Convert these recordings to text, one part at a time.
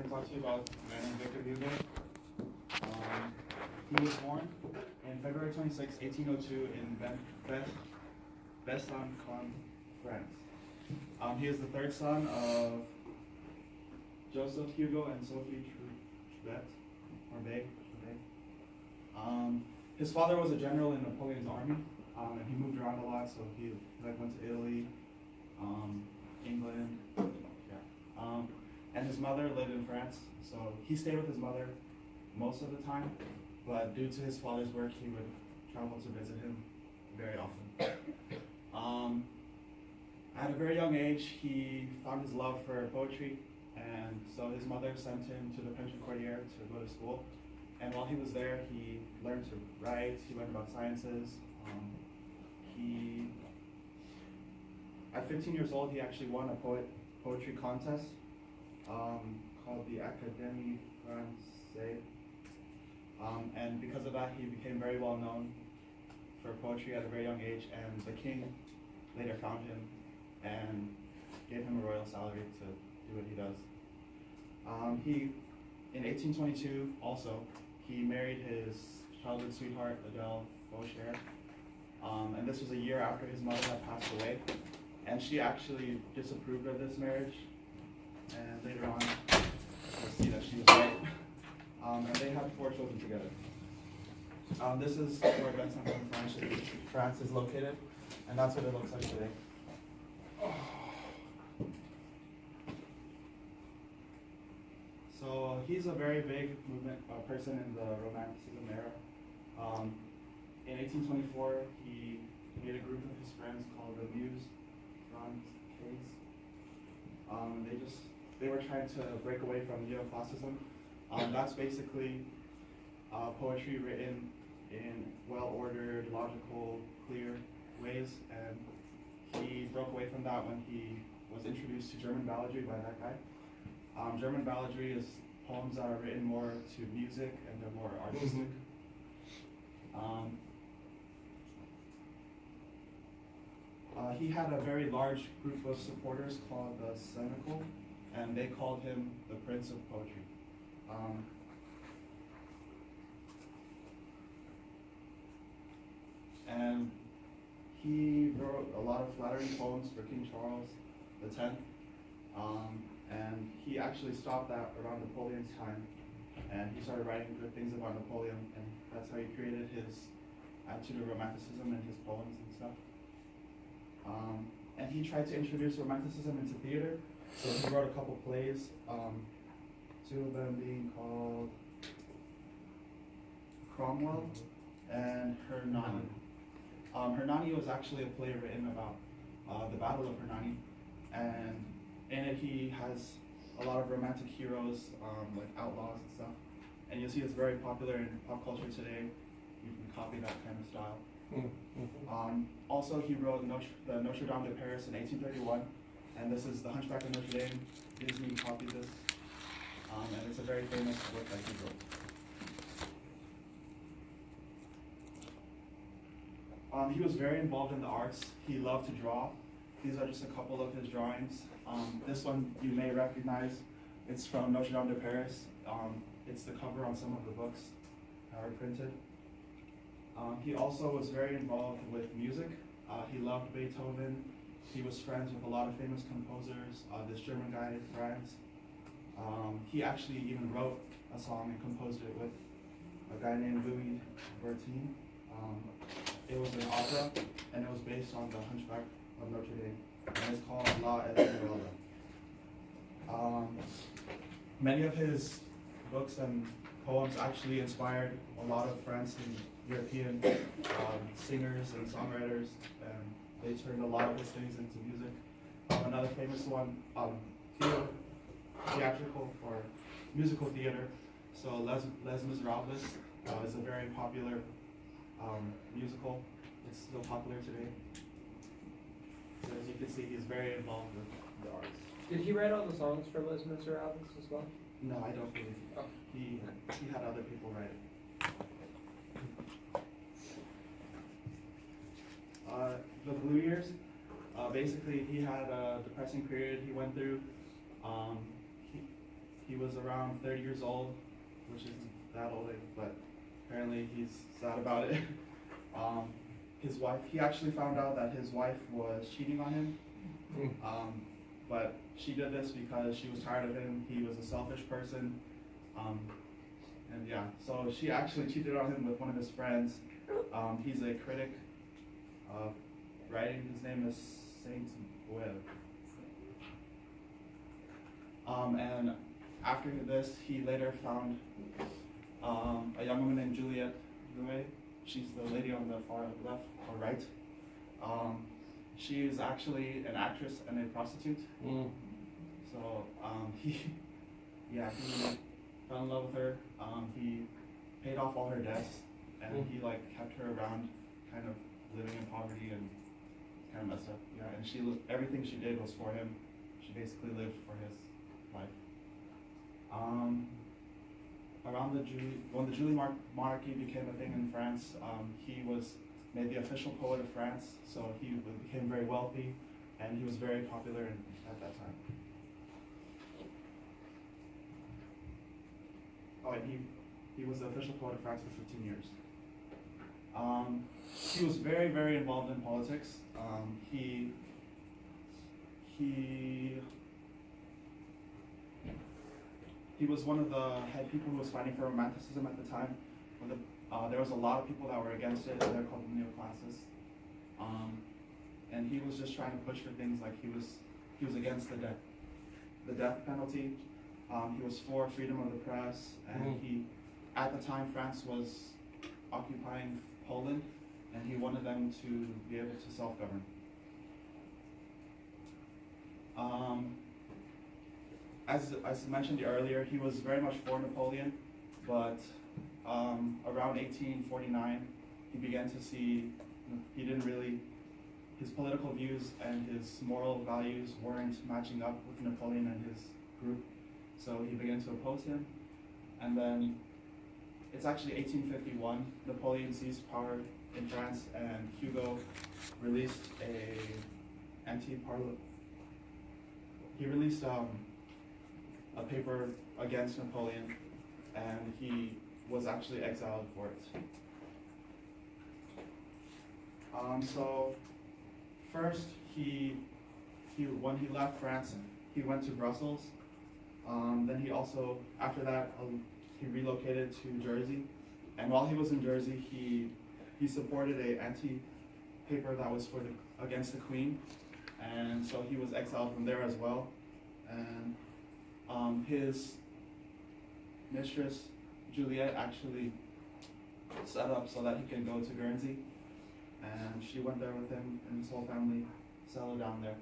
to talk to you about a man named Victor Hugo. He was born in February 26, 1802 in Besançon, France. He is the third son of Joseph Hugo and Sophie Trebet, or Bay. His father was a general in Napoleon's army, and he moved around a lot, so he went to Italy, England, and his mother lived in France, so he stayed with his mother most of the time, but due to his father's work, he would travel to visit him very often. At a very young age, he found his love for poetry, and so his mother sent him to the Pension Cordier to go to school. And while he was there, he learned to write, he learned about sciences. At 15 years old, he actually won a poetry contest called the Académie Française. And because of that, he became very well known for poetry at a very young age, and the king later found him and gave him a royal salary to do what he does. In 1822, also, he married his childhood sweetheart, Adele Faucher, and this was a year after his mother had passed away, and she actually disapproved of this marriage, and later on, we'll see that she was right, and they had 4 children together. This is where Besançon, France is located, and that's what it looks like today. So he's a very big person in the Romanticism era. In 1824, he made a group of his friends called the Muse Francaise. They were trying to break away from neoclassicism. That's basically poetry written in well-ordered, logical, clear ways, and he broke away from that when he was introduced to German balladry by that guy. German balladry is poems that are written more to music and they're more artistic. He had a very large group of supporters called the Cenacle, and they called him the Prince of Poetry. And he wrote a lot of flattering poems for King Charles X. And he actually stopped that around Napoleon's time, and he started writing good things about Napoleon, and that's how he created his attitude of Romanticism in his poems and stuff. And he tried to introduce Romanticism into theater, so he wrote a couple plays, 2 of them being called Cromwell and Hernani. Hernani was actually a play written about the Battle of Hernani, and in it he has a lot of romantic heroes, like outlaws and stuff. And you'll see it's very popular in pop culture today. You can copy that kind of style. Also, he wrote the Notre Dame de Paris in 1831, and this is The Hunchback of Notre Dame. Disney copied this, and it's a very famous book that he wrote. He was very involved in the arts. He loved to draw. These are just a couple of his drawings. This one you may recognize. It's from Notre Dame de Paris. It's the cover on some of the books that are printed. He also was very involved with music. He loved Beethoven. He was friends with a lot of famous composers. This German guy, Franz. He actually even wrote a song and composed it with a guy named Louis Bertin. It was an opera, and it was based on The Hunchback of Notre Dame, and it's called La Esmeralda. Many of his books and poems actually inspired a lot of French and European singers and songwriters, and they turned a lot of his things into music. Another famous one, theatrical or musical theater. So Les Miserables is a very popular musical. It's still popular today. So as you can see, he's very involved with the arts. Did he write all the songs for Les Miserables as well? No, I don't believe Oh. he had other people write it. The Blue Years, basically he had a depressing period he went through. He was around 30 years old, which isn't that old, but apparently he's sad about it. His wife, he actually found out that his wife was cheating on him. But she did this because she was tired of him. He was a selfish person. And yeah, so she actually cheated on him with one of his friends. He's a critic of writing. His name is Saint Webb. And after this, he later found a young woman named Juliette Louet. She's the lady on the far left or right. She is actually an actress and a prostitute. So he fell in love with her. He paid off all her debts, and he like kept her around, kind of living in poverty and kind of messed up. Yeah, and everything she did was for him. She basically lived for his life. When the Julie monarchy became a thing in France, he was made the official poet of France, so he became very wealthy, and he was very popular at that time. Oh, and he was the official poet of France for 15 years. He was very, very involved in politics. He was one of the head people who was fighting for Romanticism at the time. There was a lot of people that were against it. They're called the neoclassists. And he was just trying to push for things like he was against the death penalty. He was for freedom of the press, and at the time France was occupying Poland, and he wanted them to be able to self-govern. As I mentioned earlier, he was very much for Napoleon, but around 1849, he began to see his political views and his moral values weren't matching up with Napoleon and his group, so he began to oppose him. And then it's actually 1851, Napoleon seized power in France, and Hugo released a paper against Napoleon, and he was actually exiled for it. So first, when he left France, he went to Brussels. Then he also, after that, he relocated to Jersey. And while he was in Jersey, he supported a anti-paper that was against the Queen, and so he was exiled from there as well. And his mistress Juliette actually set up so that he could go to Guernsey, and she went there with him, and his whole family settled down there.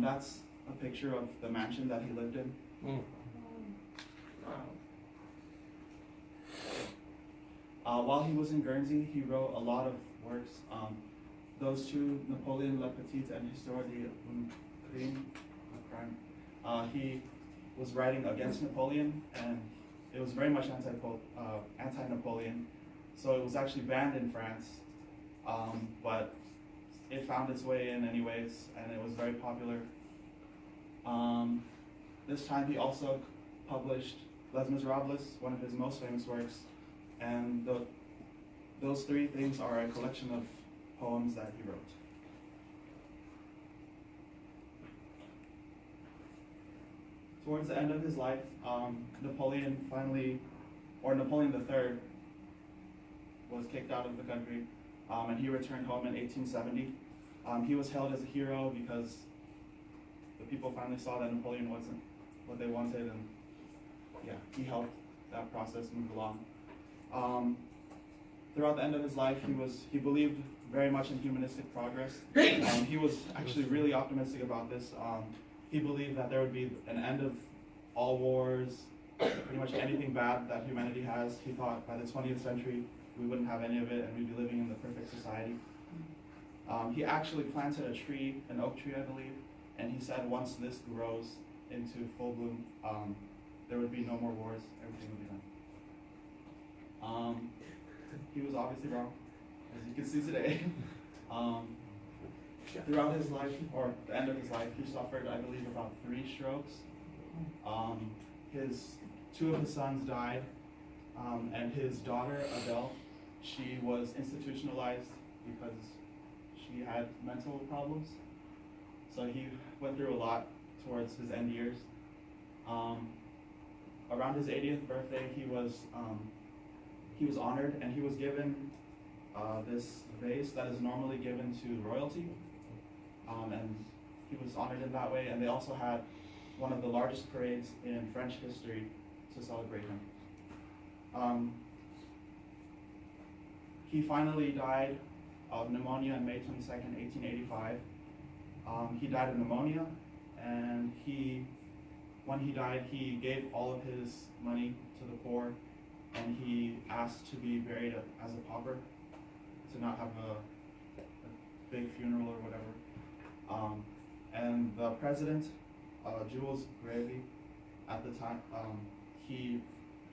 That's a picture of the mansion that he lived in. While he was in Guernsey, he wrote a lot of works. Those two, Napoleon Le Petit and Histoire d'un crime, he was writing against Napoleon, and it was very much anti-Napoleon. So it was actually banned in France, but it found its way in anyways, and it was very popular. This time he also published Les Miserables, one of his most famous works, and those three things are a collection of poems that he wrote. Towards the end of his life, Napoleon III was kicked out of the country, and he returned home in 1870. He was hailed as a hero because the people finally saw that Napoleon wasn't what they wanted, and yeah, he helped that process move along. Throughout the end of his life, he believed very much in humanistic progress. He was actually really optimistic about this. He believed that there would be an end of all wars, pretty much anything bad that humanity has. He thought by the 20th century we wouldn't have any of it, and we'd be living in the perfect society. He actually planted a tree, an oak tree, I believe, and he said once this grows into full bloom, there would be no more wars, everything would be done. He was obviously wrong, as you can see today. Throughout his life, or the end of his life, he suffered, I believe, about 3 strokes. two of his sons died, and his daughter Adele, she was institutionalized because she had mental problems. So he went through a lot towards his end years. Around his 80th birthday, he was honored, and he was given this vase that is normally given to royalty, and he was honored in that way. And they also had one of the largest parades in French history to celebrate him. He finally died of pneumonia on May 22nd, 1885. He died of pneumonia, and when he died, he gave all of his money to the poor, and he asked to be buried as a pauper, to not have a big funeral or whatever. And the president, Jules Grévy, at the time, he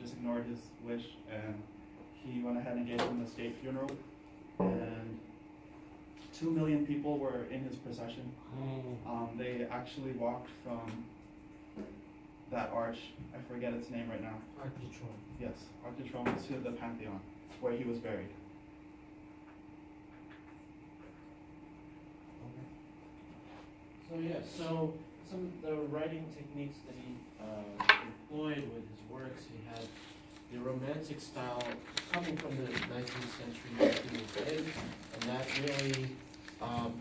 just ignored his wish, and he went ahead and gave him the state funeral, and 2 million people were in his procession. They actually walked from that arch, I forget its name right now. Arc de Triomphe. Yes, Arc de Triomphe, to the Pantheon, where he was buried. So some of the writing techniques that he employed with his works, he had the Romantic style coming from the 19th century European day, and that really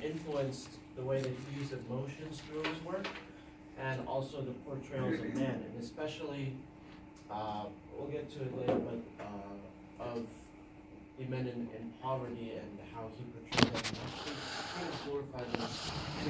influenced the way that he used emotions through his work, and also the portrayals of men, and especially, we'll get to it later, but of the men in poverty and how he portrayed them, and actually kind of glorified them in a